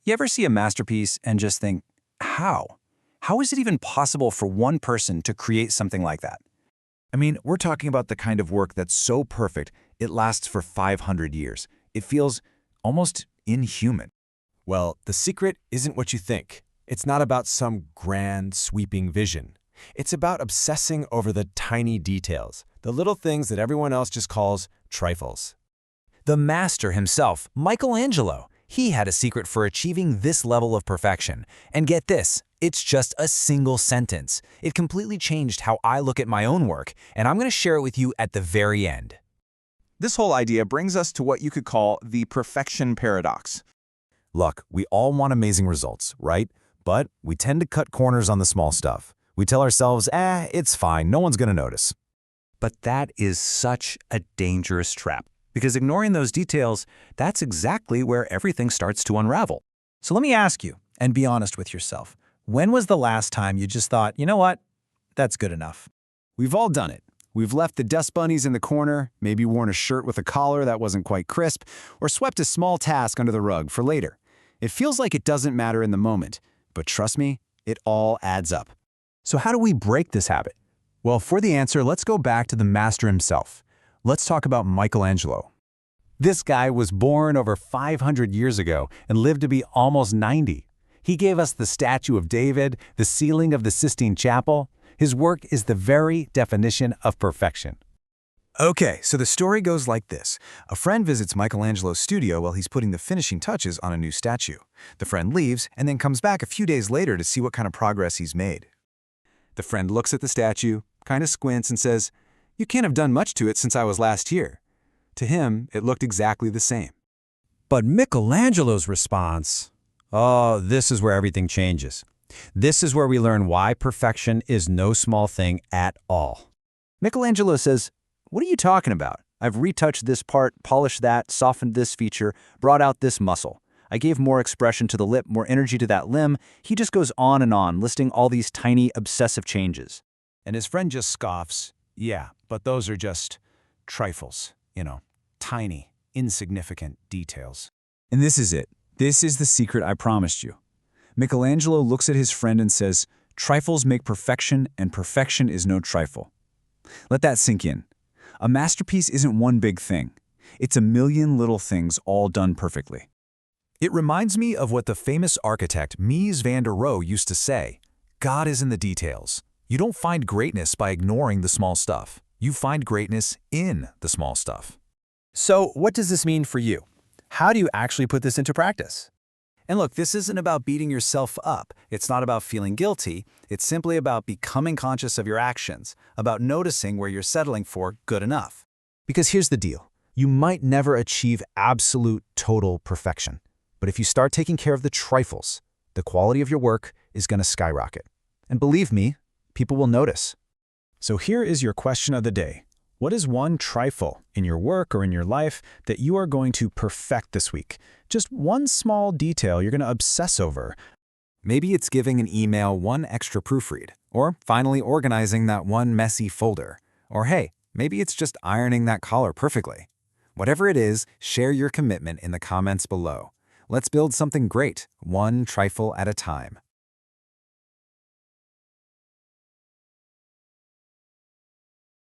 You ever see a masterpiece and just think, how? How is it even possible for one person to create something like that? I mean, we're talking about the kind of work that's so perfect, it lasts for 500 years. It feels almost inhuman. Well, the secret isn't what you think. It's not about some grand, sweeping vision. It's about obsessing over the tiny details, the little things that everyone else just calls trifles. The master himself, Michelangelo, he had a secret for achieving this level of perfection. And get this, it's just a single sentence. It completely changed how I look at my own work, and I'm going to share it with you at the very end. This whole idea brings us to what you could call the perfection paradox. Look, we all want amazing results, right? But we tend to cut corners on the small stuff. We tell ourselves, it's fine, no one's going to notice. But that is such a dangerous trap, because ignoring those details, that's exactly where everything starts to unravel. So let me ask you, and be honest with yourself, when was the last time you just thought, you know what, that's good enough? We've all done it. We've left the dust bunnies in the corner, maybe worn a shirt with a collar that wasn't quite crisp, or swept a small task under the rug for later. It feels like it doesn't matter in the moment, but trust me, it all adds up. So how do we break this habit? Well, for the answer, let's go back to the master himself. Let's talk about Michelangelo. This guy was born over 500 years ago and lived to be almost 90. He gave us the statue of David, the ceiling of the Sistine Chapel. His work is the very definition of perfection. Okay, so the story goes like this. A friend visits Michelangelo's studio while he's putting the finishing touches on a new statue. The friend leaves and then comes back a few days later to see what kind of progress he's made. The friend looks at the statue, kind of squints and says, "You can't have done much to it since I was last here." To him, it looked exactly the same. But Michelangelo's response, oh, this is where everything changes. This is where we learn why perfection is no small thing at all. Michelangelo says, "What are you talking about? I've retouched this part, polished that, softened this feature, brought out this muscle. I gave more expression to the lip, more energy to that limb." He just goes on, listing all these tiny, obsessive changes. And his friend just scoffs, "Yeah, but those are just trifles, tiny, insignificant details." And this is it. This is the secret I promised you. Michelangelo looks at his friend and says, "Trifles make perfection, and perfection is no trifle." Let that sink in. A masterpiece isn't one big thing. It's a million little things all done perfectly. It reminds me of what the famous architect Mies van der Rohe used to say, "God is in the details." You don't find greatness by ignoring the small stuff. You find greatness in the small stuff. So what does this mean for you? How do you actually put this into practice? And look, this isn't about beating yourself up. It's not about feeling guilty. It's simply about becoming conscious of your actions, about noticing where you're settling for good enough. Because here's the deal. You might never achieve absolute, total perfection. But if you start taking care of the trifles, the quality of your work is going to skyrocket. And believe me, people will notice. So here is your question of the day. What is one trifle in your work or in your life that you are going to perfect this week? Just one small detail you're going to obsess over. Maybe it's giving an email one extra proofread, or finally organizing that one messy folder. Or hey, maybe it's just ironing that collar perfectly. Whatever it is, share your commitment in the comments below. Let's build something great, one trifle at a time.